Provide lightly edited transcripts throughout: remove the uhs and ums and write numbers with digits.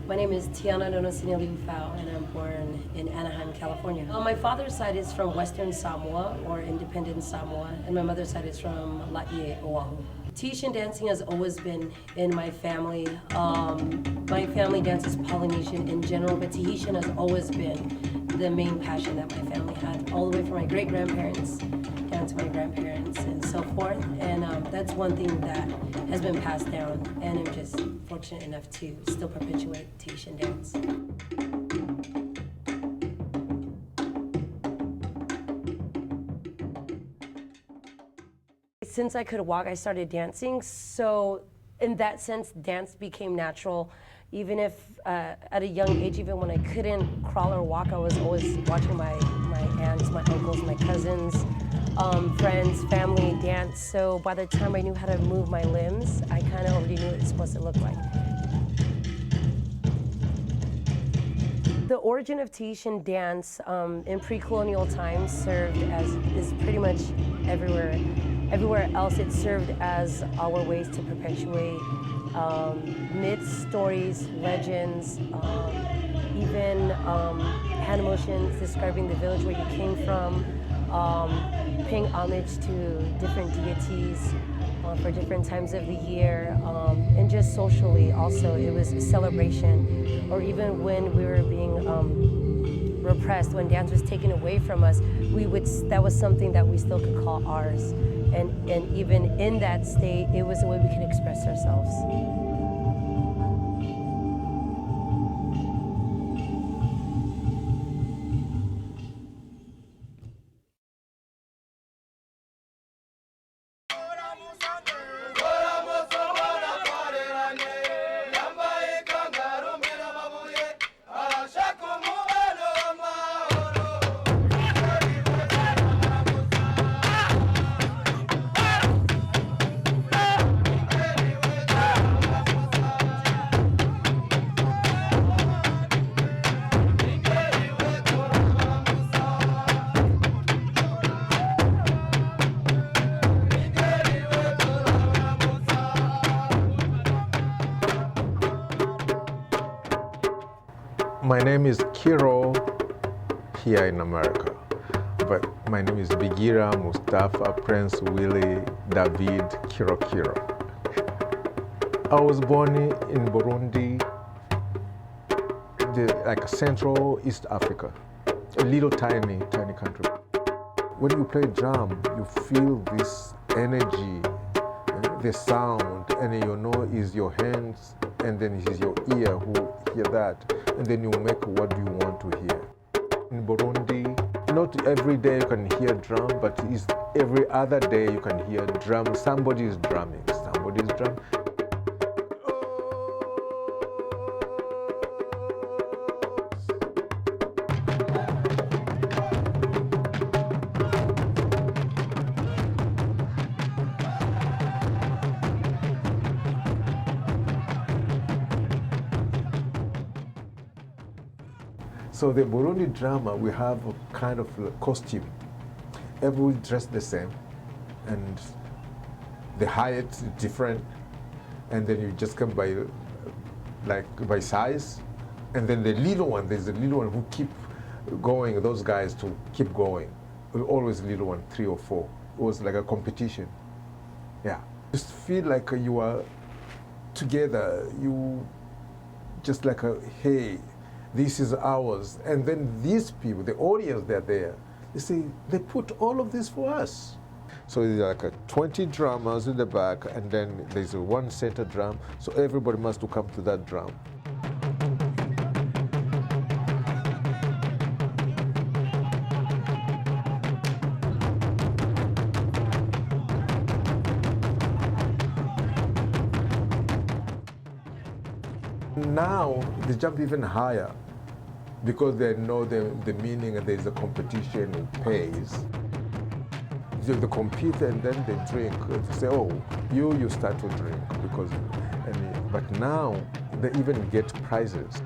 My name is Tiana Donosini Liufau, and I'm born in Anaheim, California. My father's side is from Western Samoa, or Independent Samoa, and my mother's side is from Laie, Oahu. Tahitian dancing has always been in my family. My family dances Polynesian in general, but Tahitian has always been the main passion that my family had, all the way from my great-grandparents down to my grandparents and so forth. And that's one thing that has been passed down, and I'm just fortunate enough to still perpetuate Tahitian dance. Since I could walk, I started dancing. So in that sense, dance became natural. Even if at a young age, even when I couldn't crawl or walk, I was always watching my aunts, my uncles, my cousins, friends, family dance. So by the time I knew how to move my limbs, I kind of already knew what it's supposed to look like. The origin of Tahitian dance in pre-colonial times served as, is pretty much everywhere. Everywhere else it served as our ways to perpetuate myths, stories, legends, even hand motions describing the village where you came from, paying homage to different deities for different times of the year, and just socially also it was a celebration. Or even when we were being repressed, when dance was taken away from us, that was something that we still could call ours. And even in that state, it was a way we could express ourselves. My name is Kiro here in America, but my name is Bigira Mustafa Prince Willie David Kiro Kiro. I was born in Burundi, like Central East Africa, a little tiny country. When you play drum, you feel this energy, the sound, and you know it's your hands, and then it is your ear who hear that, and then you make what you want to hear. In Burundi, not every day you can hear drum, but it's every other day you can hear drum. Somebody is drumming, somebody is drumming. So the Burundi drama, we have a kind of a costume. Everyone dressed the same, and the height is different, and then you just come by size, and then the little one, there's a little one who keep going, those guys to keep going. Always little one, 3 or 4. It was like a competition. Yeah. Just feel like you are together, you just like hey, this is ours. And then these people, the audience, they're there. They say, they put all of this for us. So there's like 20 drummers in the back, and then there's one center drum. So everybody must come to that drum. Now they jump even higher because they know the meaning, and there's a competition, it pays. They compete and then they drink. They say, oh, you start to drink because, but now they even get prizes.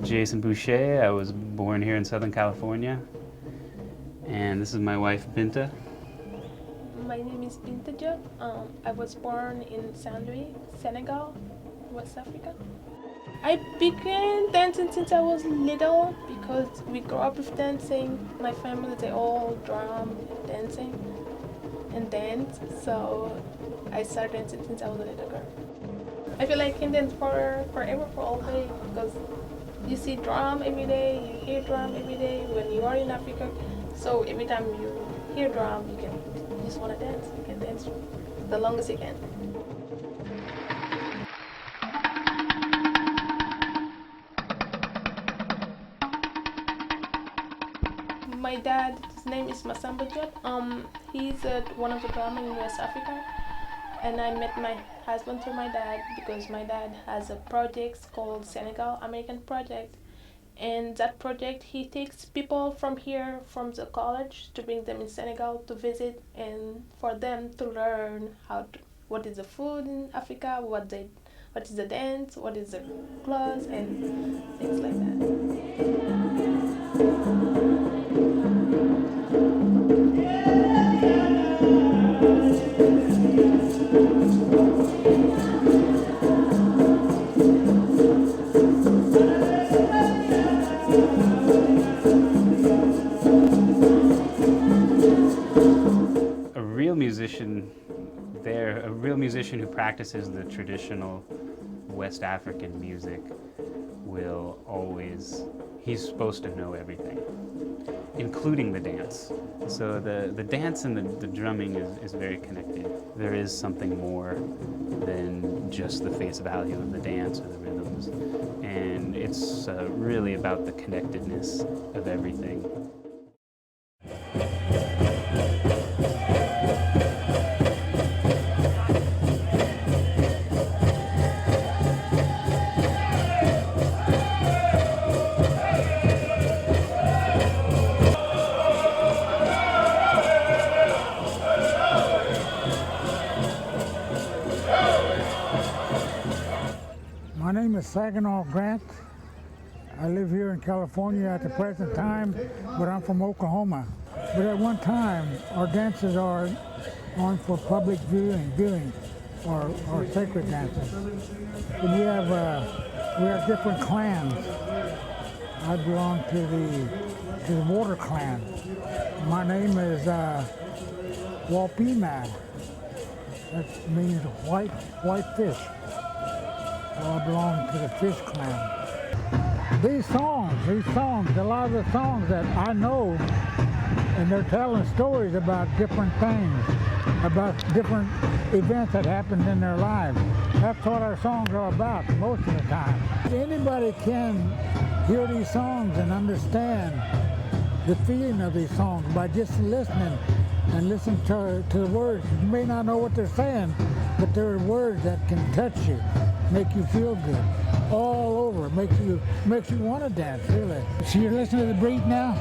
is Jason Boucher. I was born here in Southern California. And this is my wife, Binta. My name is Binta Diop. I was born in Saint-Louis, Senegal, West Africa. I began dancing since I was little because we grew up with dancing. My family, they all drum, dancing, and dance. So I started dancing since I was a little girl. I feel like I can dance forever, for all day, because you see drum every day, you hear drum every day when you are in Africa. So every time you hear drum, you just want to dance. You can dance the longest you can. My dad, his name is Masamba Diop. He's one of the drummers in West Africa. And I met my husband through my dad because my dad has a project called Senegal American Project. And that project, he takes people from here, from the college, to bring them in Senegal to visit and for them to learn what is the food in Africa, what is the dance, what is the clothes, and things like A real musician who practices the traditional West African music will always, he's supposed to know everything, including the dance. So the dance and the drumming is very connected. There is something more than just the face value of the dance or the rhythms. And it's really about the connectedness of everything. My name is Saginaw Grant. I live here in California at the present time, but I'm from Oklahoma. But at one time, our dances are on for public viewing or sacred dances. And we have different clans. I belong to the water clan. My name is Wapimad. That means white fish. So I belong to the fish clan. These songs, a lot of the songs that I know, and they're telling stories about different things, about different events that happened in their lives. That's what our songs are about most of the time. Anybody can hear these songs and understand the feeling of these songs by just listening and listen to the words. You may not know what they're saying, but there are words that can touch you, make you feel good, all over. Makes you want to dance, really. So you're listening to the beat now?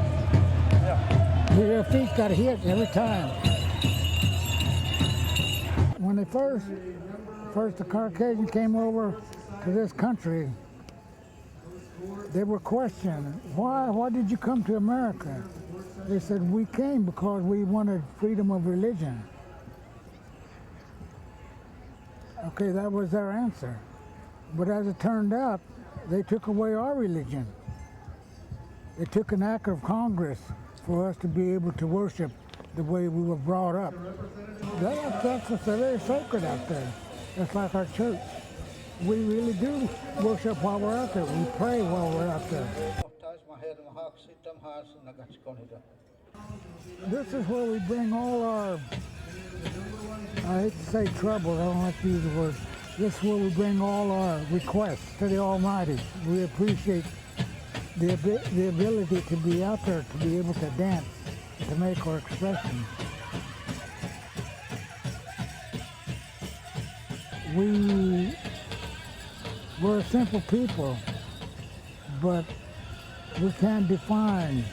Yeah. Your feet got to hit every time. When they first the Caucasians came over to this country, they were questioned, why did you come to America? They said, we came because we wanted freedom of religion. Okay, that was their answer. But as it turned out, they took away our religion. They took an act of Congress for us to be able to worship the way we were brought up. That's very sacred out there. It's like our church. We really do worship while we're out there. We pray while we're out there. This is where we bring all our, I hate to say trouble, I don't like to use the word. This is where we bring all our requests to the Almighty. We appreciate the ability to be out there, to be able to dance, to make our expressions. We're a simple people, but we can't define,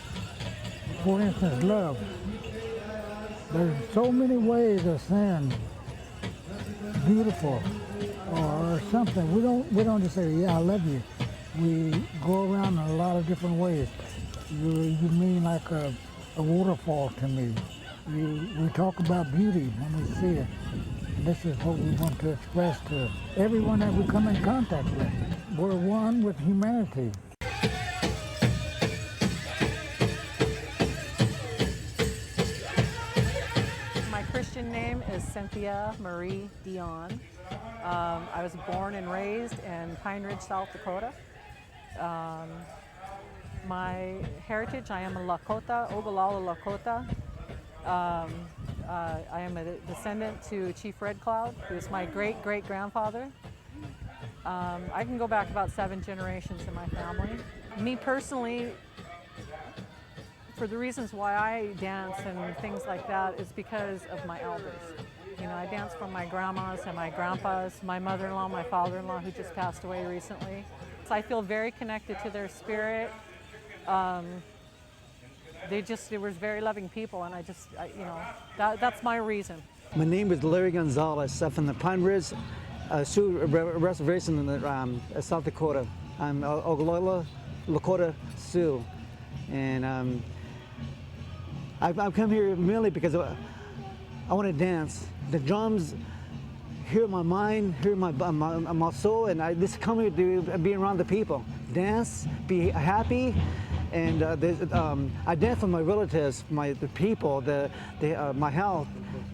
for instance, love. There's so many ways of saying beautiful or something. We don't just say, yeah, I love you. We go around in a lot of different ways. You mean like a waterfall to me. We talk about beauty when we see it. This is what we want to express to everyone that we come in contact with. We're one with humanity. My Christian name is Cynthia Marie Dion. I was born and raised in Pine Ridge, South Dakota. My heritage, I am a Lakota, Ogallala Lakota. I am a descendant to Chief Red Cloud, who is my great-great-grandfather. I can go back about 7 generations in my family. Me personally, for the reasons why I dance and things like that is because of my elders. You know, I dance for my grandmas and my grandpas, my mother-in-law, my father-in-law, who just passed away recently. So I feel very connected to their spirit. They were very loving people, and you know, that's my reason. My name is Larry Gonzalez. I'm from the Pine Ridge Sioux Reservation in South Dakota. I'm Ogallala Lakota Sioux, and I've come here mainly because I want to dance. The drums hear my mind, hear my soul, and I just come here to be around the people, dance, be happy. And I dance for my relatives, the people, my health,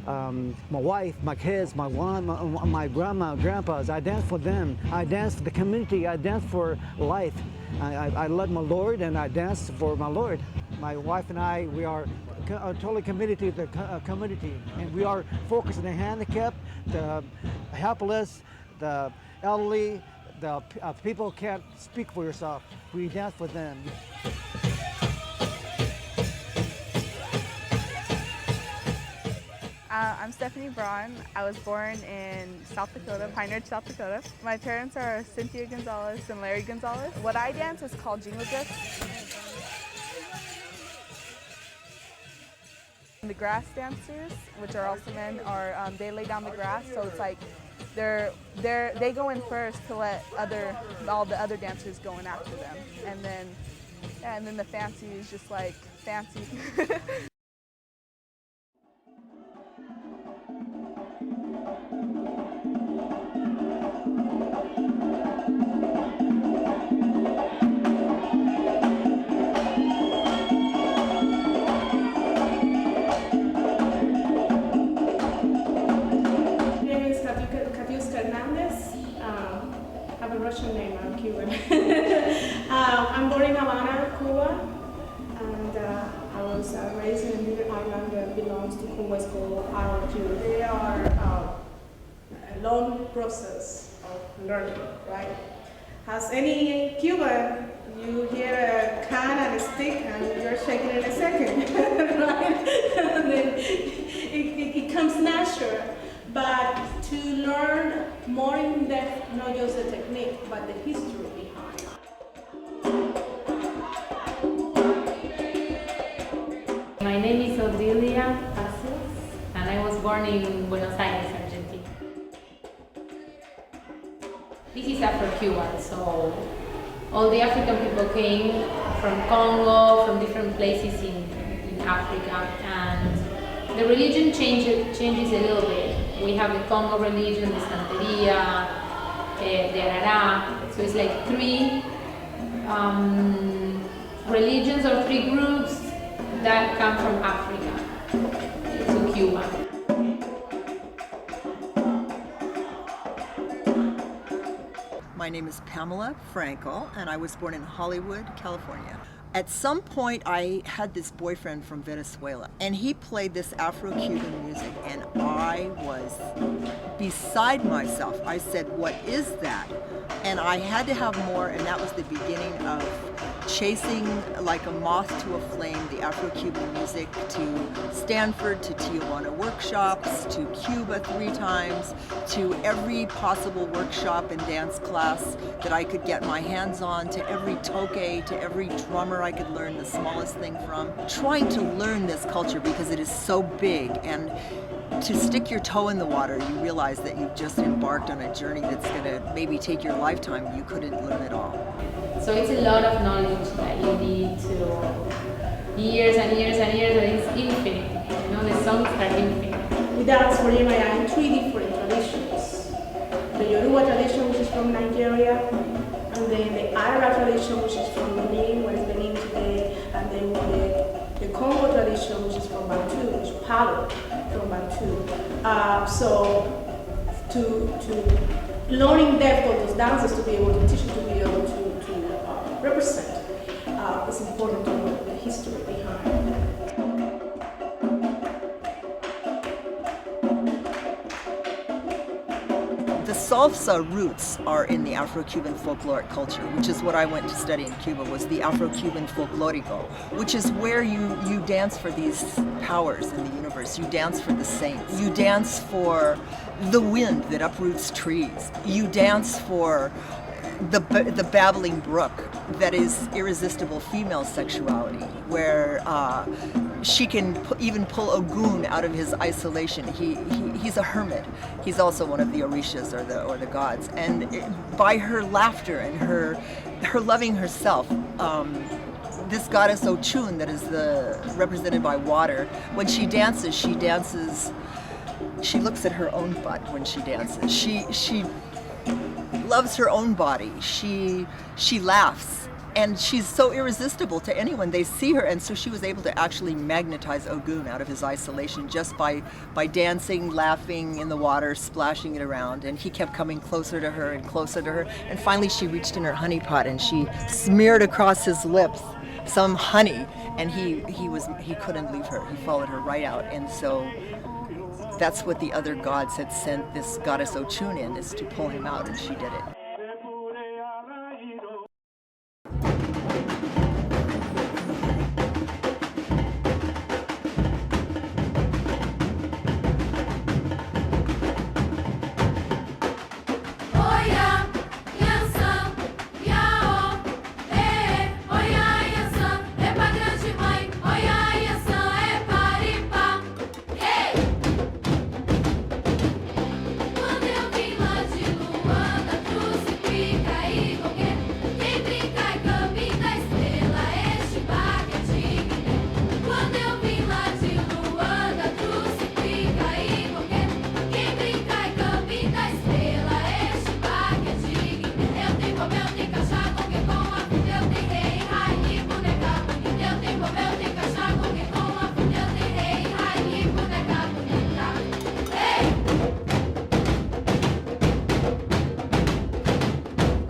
my wife, my kids, my grandma, grandpas. I dance for them. I dance for the community. I dance for life. I love my Lord, and I dance for my Lord. My wife and I, we are totally committed to the community, and we are focused on the handicapped, the helpless, the elderly, the people who can't speak for yourself. We dance for them. I'm Stephanie Braun. I was born in South Dakota, Pine Ridge, South Dakota. My parents are Cynthia Gonzalez and Larry Gonzalez. What I dance is called jingle drifts. The grass dancers, which are also men, they lay down the grass, so it's like they go in first to let all the other dancers go in after them, and then the fancy is just like fancy. Russian name, I'm Cuban. I'm born in Havana, Cuba, and I was raised in a little island that belongs to Cuba. It's called Arroyo. They are a long process of learning, right? As any Cuban, you hear a can and a stick and you're shaking in a second, right? And then it comes natural. But to learn more in depth, not just the technique, but the history behind. My name is Odilia Pasos, and I was born in Buenos Aires, Argentina. This is Afro-Cuban, so all the African people came from Congo, from different places in Africa, and the religion changes a little bit. We have the Congo religion, the Santeria, the Arara. So it's like 3 religions or 3 groups that come from Africa to Cuba. My name is Pamela Frankel, and I was born in Hollywood, California. At some point, I had this boyfriend from Venezuela, and he played this Afro-Cuban music, and I was beside myself. I said, "What is that?" And I had to have more, and that was the beginning of chasing like a moth to a flame the Afro-Cuban music to Stanford, to Tijuana workshops, to Cuba 3 times, to every possible workshop and dance class that I could get my hands on, to every toque, to every drummer I could learn the smallest thing from, trying to learn this culture because it is so big. And to stick your toe in the water, you realize that you've just embarked on a journey that's going to maybe take your lifetime. You couldn't learn it all. So it's a lot of knowledge that you need to years and years and years, and it's infinite. You know, the songs are infinite. We dance for Yemaya in 3 different traditions. The Yoruba tradition, which is from Nigeria, and then the Arab tradition, which is from Benin, what is Benin today, and then the Congo tradition, which is from Bantu, which is Palo from Bantu. So to learning depth of those dances, to be able to teach it, to be able to represent, it's important to know the history behind. The salsa roots are in the Afro-Cuban folkloric culture, which is what I went to study in Cuba, was the Afro-Cuban folklorico, which is where you dance for these powers in the universe. You dance for the saints. You dance for the wind that uproots trees. You dance for the babbling brook that is irresistible female sexuality, where she can even pull Ogun out of his isolation. He's a hermit. He's also one of the Orishas or the gods. And by her laughter and her loving herself, this goddess Ochun that is represented by water, when she dances, she looks at her own butt when she dances. She loves her own body. She laughs, and she's so irresistible to anyone. They see her, and so she was able to actually magnetize Ogun out of his isolation just by dancing, laughing in the water, splashing it around. And he kept coming closer to her and closer to her. And finally, she reached in her honey pot and she smeared across his lips some honey, and he couldn't leave her. He followed her right out, and so. That's what the other gods had sent this goddess Ochun in, is to pull him out, and she did it.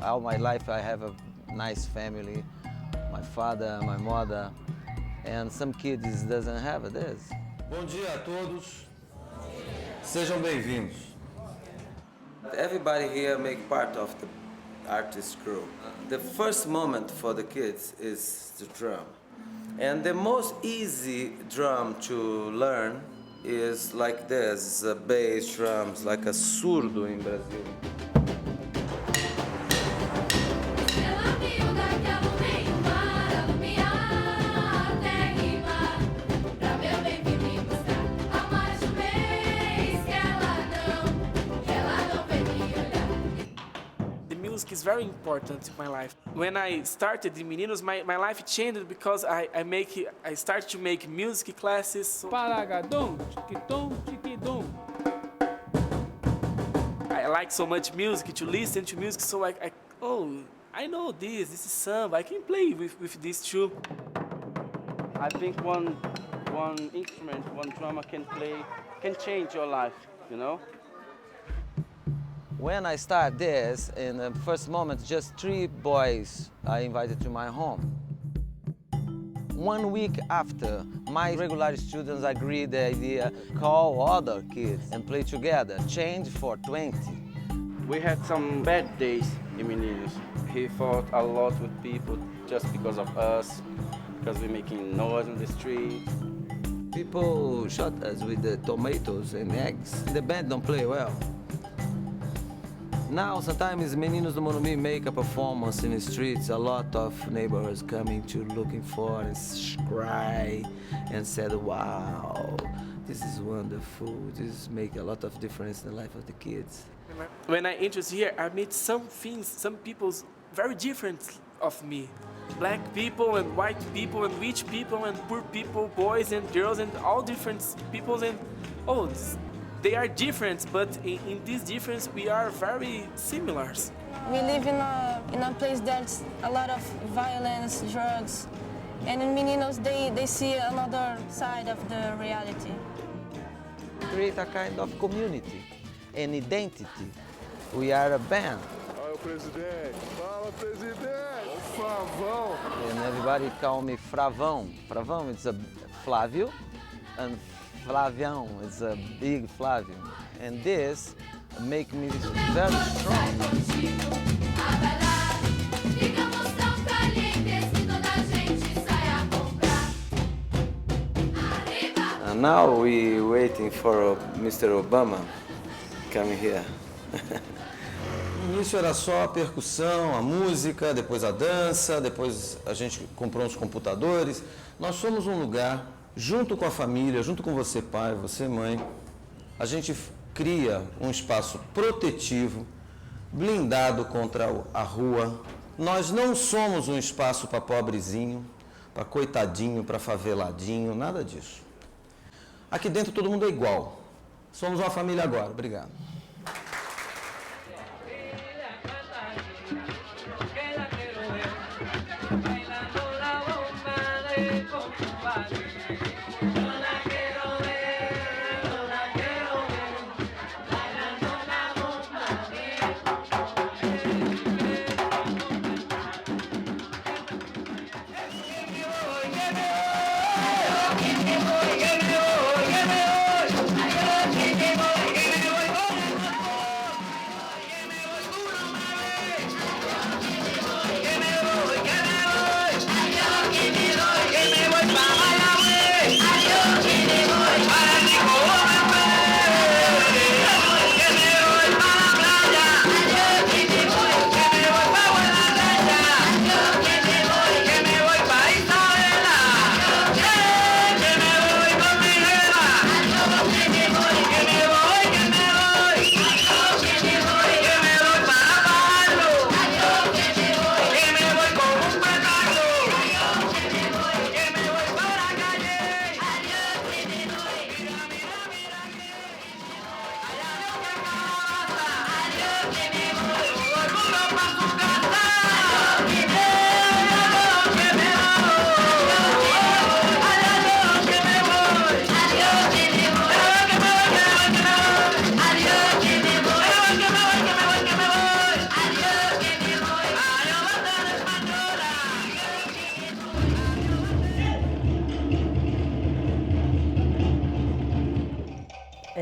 All my life I have a nice family, my father, my mother, and some kids doesn't have this. Bom dia a todos. Sejam bem-vindos. Everybody here make part of the artist group. The first moment for the kids is the drum. And the most easy drum to learn is like this, bass drums, like a surdo in Brazil. Music is very important in my life. When I started the Meninos, my life changed because I started to make music classes. Paragadum, chiquidum, chiquidum. I like so much music, to listen to music, so I know this is samba, I can play with this too. I think one instrument, one drummer can change your life, you know? When I start this, in the first moment, just 3 boys I invited to my home. 1 week after, my regular students agreed the idea, call other kids and play together, change for 20. We had some bad days in Meninos. He fought a lot with people just because of us, because we're making noise in the street. People shot us with the tomatoes and eggs. The band don't play well. Now, sometimes Meninos do Morumbi make a performance in the streets. A lot of neighbors coming to looking for and cry and said, wow, this is wonderful. This makes a lot of difference in the life of the kids. When I enter here, I meet some people very different of me. Black people and white people and rich people and poor people, boys and girls and all different peoples, and they are different, but in this difference we are very similar. We live in a place that's a lot of violence, drugs, and in Meninos they see another side of the reality. Create a kind of community, an identity. We are a band. Olha o presidente. Fala, presidente. Fravão. And everybody call me Fravão. Fravão, it's a Flávio, and Flavião, it's a big Flávio. And this make me very strong. And now we're waiting for Mr. Obama coming here. No início era só a percussão, a música, depois a dança, depois a gente comprou uns computadores. Nós somos um lugar, junto com a família, junto com você pai, você mãe, a gente cria um espaço protetivo, blindado contra a rua. Nós não somos um espaço para pobrezinho, para coitadinho, para faveladinho, nada disso. Aqui dentro todo mundo é igual. Somos uma família agora. Obrigado.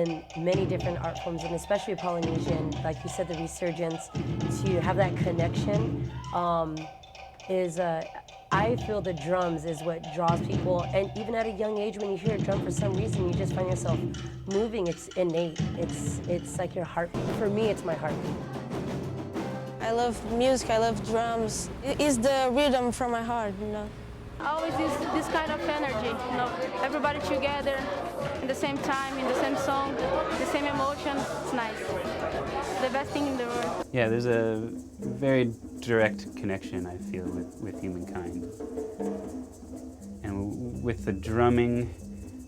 in many different art forms, and especially Polynesian, like you said, the resurgence, to have that connection I feel the drums is what draws people, and even at a young age, when you hear a drum, for some reason, you just find yourself moving. It's innate. It's like your heartbeat. For me, it's my heartbeat. I love music, I love drums. It's the rhythm from my heart, you know. Always this kind of energy, you know, everybody together in the same time, in the same song, the same emotion. It's nice. The best thing in the world. Yeah, there's a very direct connection, I feel, with humankind. And with the drumming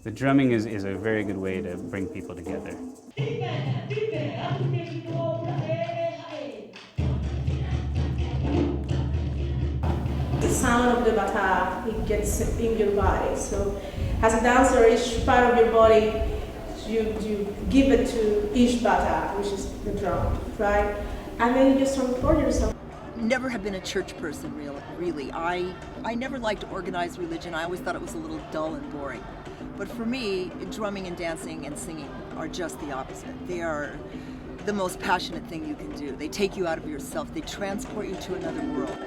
is a very good way to bring people together. The sound of the bata, it gets in your body. So as a dancer, each part of your body, you give it to each bata, which is the drum, right? And then you just transport yourself. Never have been a church person, really. I never liked organized religion. I always thought it was a little dull and boring. But for me, drumming and dancing and singing are just the opposite. They are the most passionate thing you can do. They take you out of yourself. They transport you to another world.